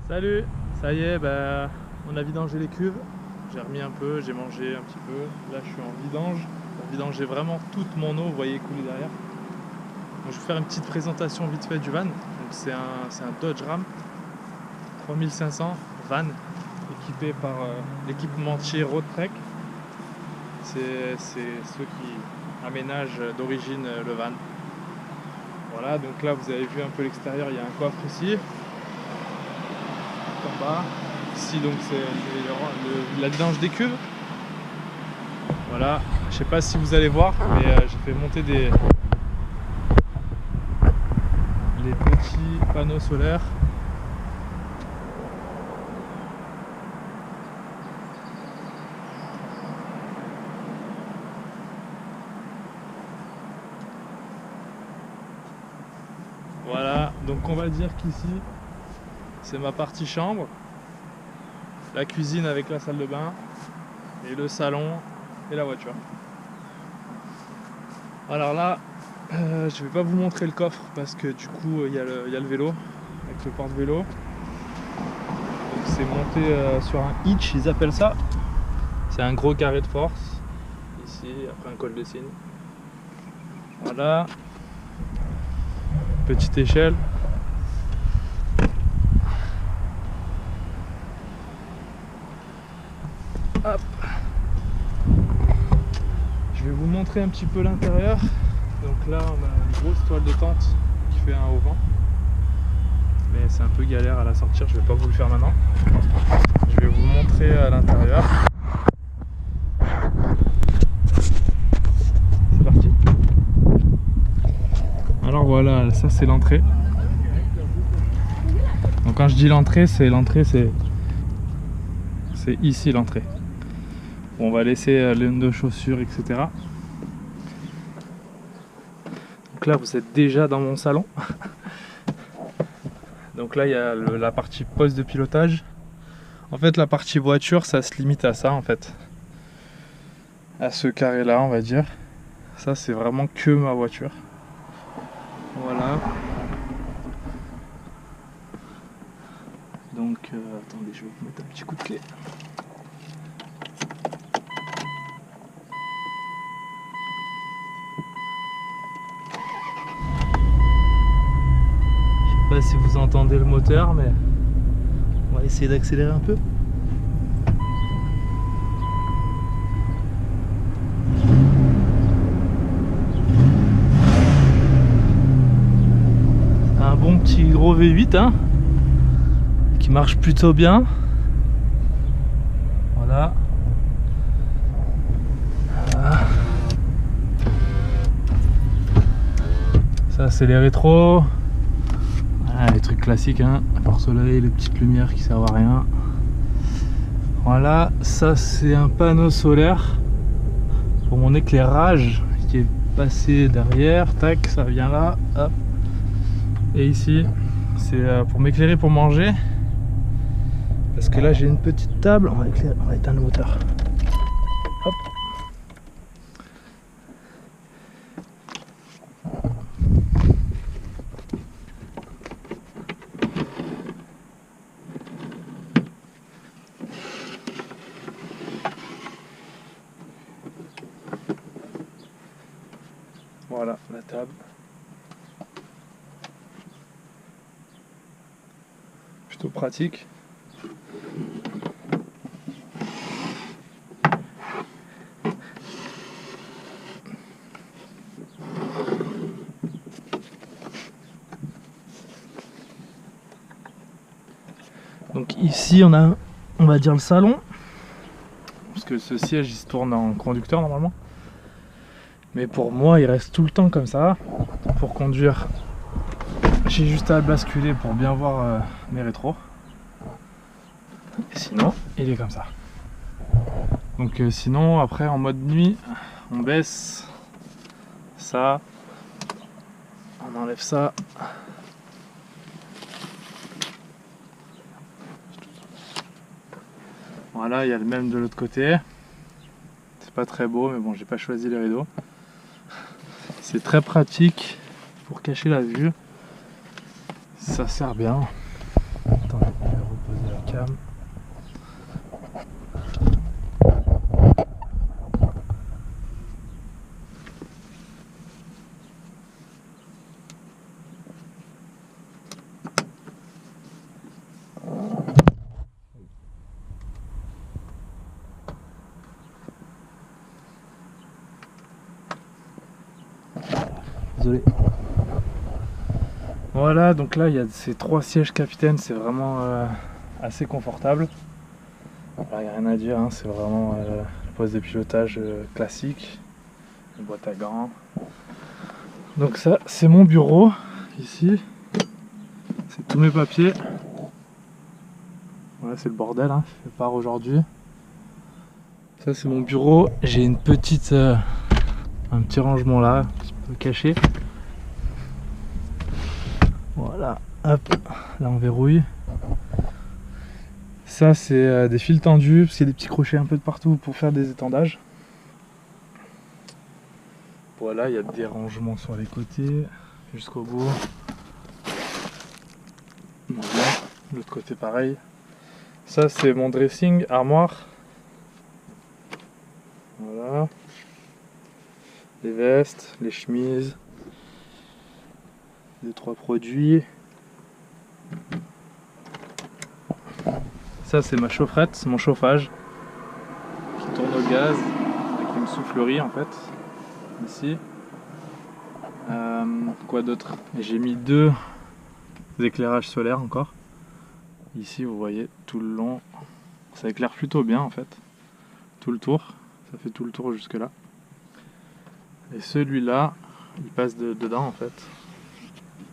Salut, ça y est, on a vidangé les cuves. J'ai remis un peu, j'ai mangé un petit peu. Là, je suis en vidange. Pour vidanger vraiment toute mon eau, vous voyez couler derrière. Donc, je vais vous faire une petite présentation vite fait du van. Donc, c'est un Dodge Ram 3500 van équipé par l'équipementier Roadtrek. C'est ceux qui aménagent d'origine le van. Voilà, donc là, vous avez vu un peu l'extérieur. Il y a un coffre ici. En bas. Ici donc c'est la vidange des cuves. Voilà, je sais pas si vous allez voir, mais j'ai fait monter les petits panneaux solaires. Voilà, donc on va dire qu'ici c'est ma partie chambre, la cuisine avec la salle de bain, et le salon et la voiture. Alors là, je vais pas vous montrer le coffre parce que du coup il y a le vélo, avec le porte-vélo. Donc c'est monté sur un hitch, ils appellent ça. C'est un gros carré de force, ici, après un col de cygne. Voilà, petite échelle. Hop. Je vais vous montrer un petit peu l'intérieur. Donc là on a une grosse toile de tente qui fait un auvent, mais c'est un peu galère à la sortir, je vais pas vous le faire maintenant. Je vais vous montrer à l'intérieur. C'est parti. Alors voilà, ça c'est l'entrée. Donc quand je dis l'entrée, c'est ici l'entrée. On va laisser l'aine de chaussures, etc. Donc là, vous êtes déjà dans mon salon. Donc là, il y a la partie poste de pilotage. En fait, la partie voiture, ça se limite à ça, en fait. À ce carré-là, on va dire. Ça, c'est vraiment que ma voiture. Voilà. Donc, attendez, je vais vous mettre un petit coup de clé. Je sais pas si vous entendez le moteur, mais on va essayer d'accélérer un peu. Un bon petit gros V8 hein, qui marche plutôt bien. Voilà. Ça c'est les rétros. Voilà, les trucs classiques hein, pare-soleil, les petites lumières qui servent à rien. Voilà, ça c'est un panneau solaire pour mon éclairage qui est passé derrière, tac, ça vient là, hop. Et ici, c'est pour m'éclairer pour manger. Parce que là j'ai une petite table, on va éteindre le moteur. Hop. Voilà la table. Plutôt pratique. Donc ici on va dire le salon. Parce que ce siège il se tourne en conducteur normalement. Mais pour moi il reste tout le temps comme ça. Pour conduire, j'ai juste à basculer pour bien voir mes rétros. Et sinon il est comme ça. Donc sinon après en mode nuit, on baisse ça, on enlève ça. Voilà, il y a le même de l'autre côté. C'est pas très beau, mais bon, j'ai pas choisi les rideaux. C'est très pratique pour cacher la vue. Ça sert bien. Attendez, je vais désolé. Voilà, donc là il y a ces 3 sièges capitaine, c'est vraiment assez confortable. Il n'y a rien à dire, hein, c'est vraiment le poste de pilotage classique, une boîte à gants. Donc ça c'est mon bureau ici, c'est tous mes papiers. Voilà, c'est le bordel, hein, je pars aujourd'hui. Ça c'est mon bureau, j'ai une petite un petit rangement là, un petit peu caché. Voilà, hop, là on verrouille. Ça c'est des fils tendus, parce qu'il y a des petits crochets un peu de partout pour faire des étendages. Voilà, il y a des rangements sur les côtés, jusqu'au bout. Voilà, l'autre côté pareil. Ça c'est mon dressing, armoire. Voilà. Les vestes, les chemises. 2-3 produits. Ça c'est ma chaufferette, c'est mon chauffage qui tourne au gaz avec une soufflerie en fait ici. Quoi d'autre? J'ai mis 2 éclairages solaires encore. Ici vous voyez tout le long, ça éclaire plutôt bien en fait, tout le tour, ça fait tout le tour jusque là. Et celui-là, il passe dedans en fait.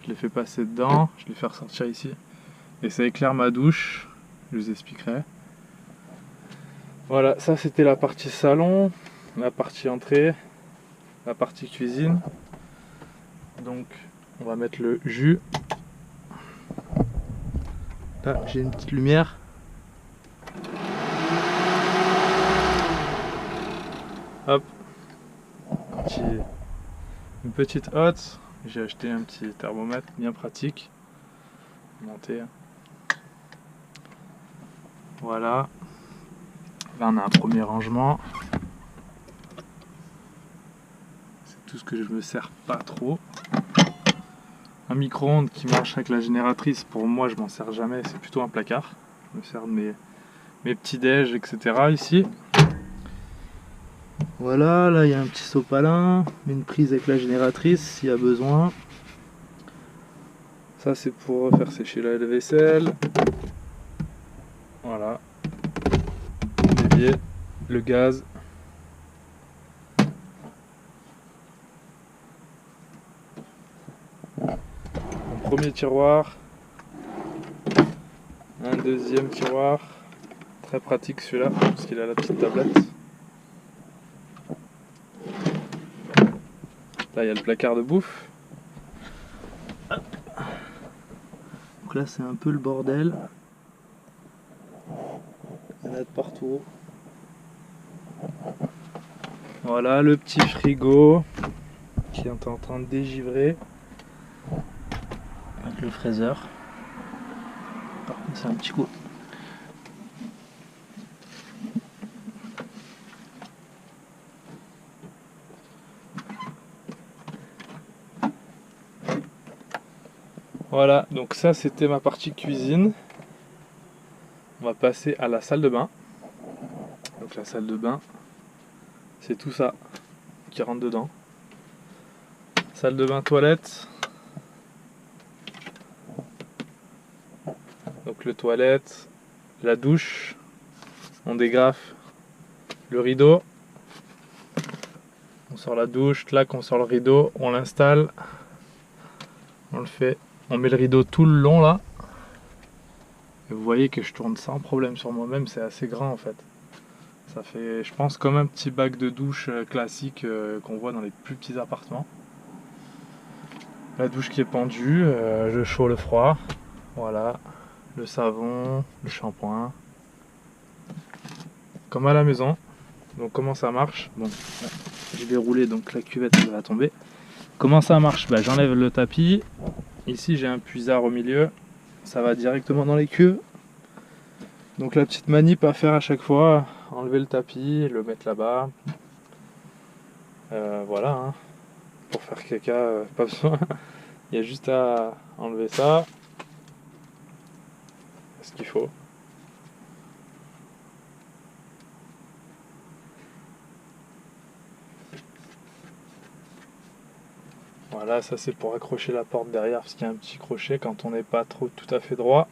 Je l'ai fait passer dedans, je l'ai fait ressortir ici. Et ça éclaire ma douche, je vous expliquerai. Voilà, ça c'était la partie salon, la partie entrée, la partie cuisine. Donc on va mettre le jus. Là j'ai une petite lumière. Hop, une petite hotte. J'ai acheté un petit thermomètre bien pratique. Monté. Voilà. Là on a un premier rangement. C'est tout ce que je me sers pas trop. Un micro-ondes qui marche avec la génératrice, pour moi je m'en sers jamais, c'est plutôt un placard. Je me sers de mes petits déj, etc. ici. Voilà, là il y a un petit sopalin, une prise avec la génératrice s'il y a besoin. Ça c'est pour faire sécher la vaisselle. Voilà. L'évier, le gaz. Un premier tiroir. Un deuxième tiroir. Très pratique celui-là, parce qu'il a la petite tablette. Là il y a le placard de bouffe. Donc là c'est un peu le bordel. Il y en a de partout. Voilà le petit frigo qui est en train de dégivrer. Avec le fraiseur. Par contre c'est un petit coup. Voilà, donc ça c'était ma partie cuisine. On va passer à la salle de bain. Donc la salle de bain, c'est tout ça qui rentre dedans. Salle de bain toilette. Donc le toilette, la douche, on dégrafe le rideau. On sort la douche, clac, on sort le rideau, on l'installe. On le fait, on met le rideau tout le long là. Et vous voyez que je tourne sans problème sur moi-même, c'est assez grand en fait. Ça fait, je pense, comme un petit bac de douche classique qu'on voit dans les plus petits appartements. La douche qui est pendue, le chaud, le froid. Voilà, le savon, le shampoing. Comme à la maison. Donc comment ça marche? Bon, je vais rouler donc la cuvette elle va tomber. Comment ça marche? Bah, j'enlève le tapis. Ici j'ai un puisard au milieu. Ça va directement dans les cuves. Donc la petite manip à faire à chaque fois, enlever le tapis, le mettre là-bas. Voilà, hein. Pour faire caca, pas besoin. Il y a juste à enlever ça. Ce qu'il faut. Voilà, ça c'est pour accrocher la porte derrière parce qu'il y a un petit crochet quand on n'est pas trop tout à fait droit.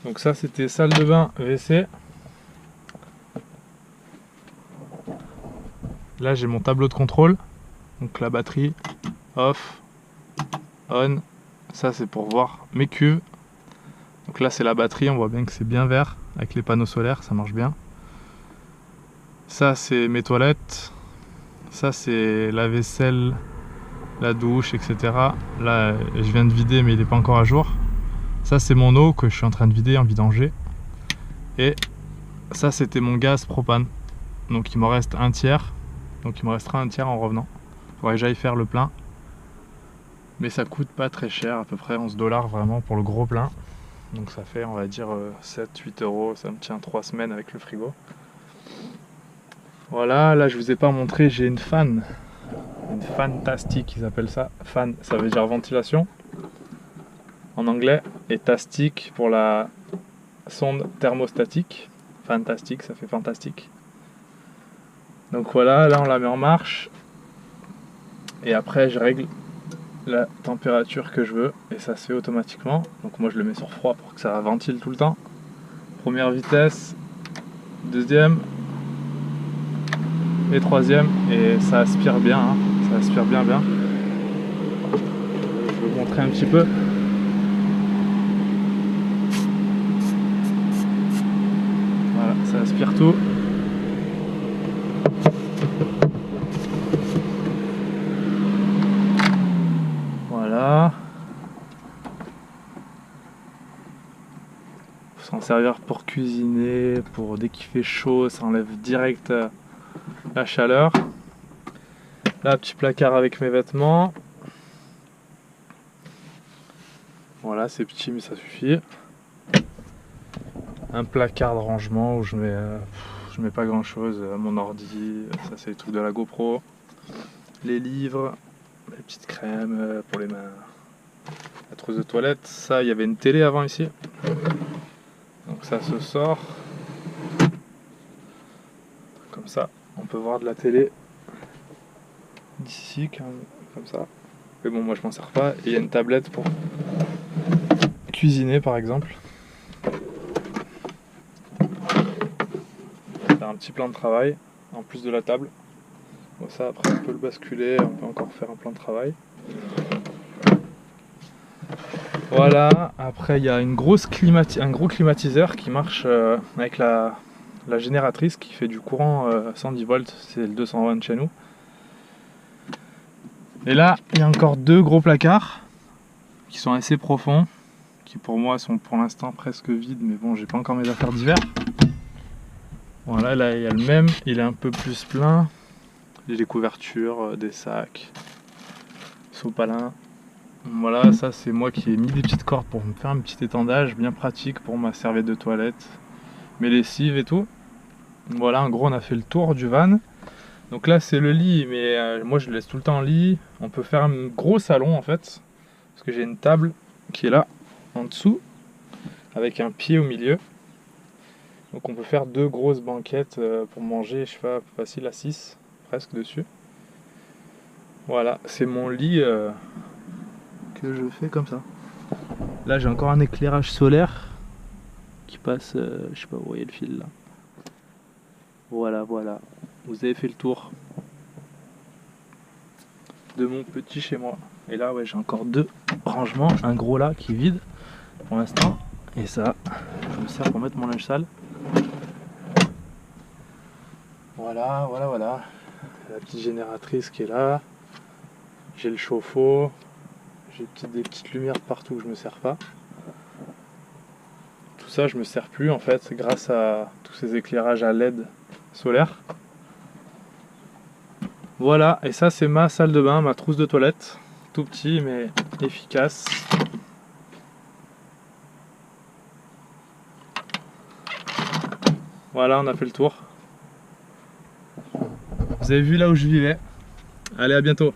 Donc ça c'était salle de bain, WC. Là j'ai mon tableau de contrôle. Donc la batterie, off, on. Ça c'est pour voir mes cuves. Donc là c'est la batterie, on voit bien que c'est bien vert avec les panneaux solaires, ça marche bien. Ça c'est mes toilettes. Ça c'est la vaisselle, la douche, etc. Là je viens de vider mais il n'est pas encore à jour. Ça c'est mon eau que je suis en train de vider en vidanger. Et ça c'était mon gaz propane. Donc il m'en reste un tiers. Donc il me restera un tiers en revenant. Il faudrait que j'aille faire le plein. Mais ça coûte pas très cher, à peu près 11 $ vraiment pour le gros plein. Donc ça fait on va dire 7-8 €. Ça me tient 3 semaines avec le frigo. Voilà, là je vous ai pas montré, j'ai une fan. Une fantastique, ils appellent ça. Fan, ça veut dire ventilation en anglais. Et tastique pour la sonde thermostatique. Fantastique, ça fait fantastique. Donc voilà, là on la met en marche. Et après je règle la température que je veux. Et ça se fait automatiquement. Donc moi je le mets sur froid pour que ça ventile tout le temps. Première vitesse. Deuxième. Et troisième. Et ça aspire bien. Hein. Ça aspire bien. Je vais vous montrer un petit peu. Voilà, ça aspire tout. Voilà. Faut s'en servir pour cuisiner, pour dès qu'il fait chaud, ça enlève direct la chaleur. Là, petit placard avec mes vêtements. Voilà, c'est petit mais ça suffit. Un placard de rangement où je mets pas grand chose. Mon ordi, ça c'est les trucs de la GoPro. Les livres, les petites crèmes pour les mains. La trousse de toilette. Ça, il y avait une télé avant ici. Donc ça se sort. Comme ça, on peut voir de la télé d'ici, comme ça. Mais bon, moi je m'en sers pas. Et il y a une tablette pour cuisiner par exemple. Faire un petit plan de travail en plus de la table. Bon, ça après on peut le basculer, on peut encore faire un plan de travail. Voilà, après il y a un gros climatiseur qui marche avec la génératrice qui fait du courant 110 volts, c'est le 220 de chez nous. Et là, il y a encore deux gros placards qui sont assez profonds, qui pour moi sont pour l'instant presque vides, mais bon, j'ai pas encore mes affaires d'hiver. Voilà, là il y a le même, il est un peu plus plein. J'ai des couvertures, des sacs, sopalin. Voilà, ça c'est moi qui ai mis des petites cordes pour me faire un petit étendage bien pratique pour ma serviette de toilette, mes lessives et tout. Voilà, en gros on a fait le tour du van. Donc là c'est le lit, mais moi je le laisse tout le temps en lit. On peut faire un gros salon en fait, parce que j'ai une table qui est là, en dessous, avec un pied au milieu. Donc on peut faire deux grosses banquettes pour manger, je sais pas, facile à 6, presque dessus. Voilà, c'est mon lit que je fais comme ça. Là j'ai encore un éclairage solaire qui passe, je sais pas, vous voyez le fil là. Voilà, voilà. Vous avez fait le tour de mon petit chez moi. Et là, ouais, j'ai encore deux rangements. Un gros là qui est vide pour l'instant. Et ça, je me sers pour mettre mon linge sale. Voilà, voilà, voilà. La petite génératrice qui est là. J'ai le chauffe-eau. J'ai des petites lumières partout où je me sers pas. Tout ça, je me sers plus en fait grâce à tous ces éclairages à LED solaire. Voilà, et ça c'est ma salle de bain, ma trousse de toilette. Tout petit mais efficace. Voilà, on a fait le tour. Vous avez vu là où je vivais. Allez, à bientôt.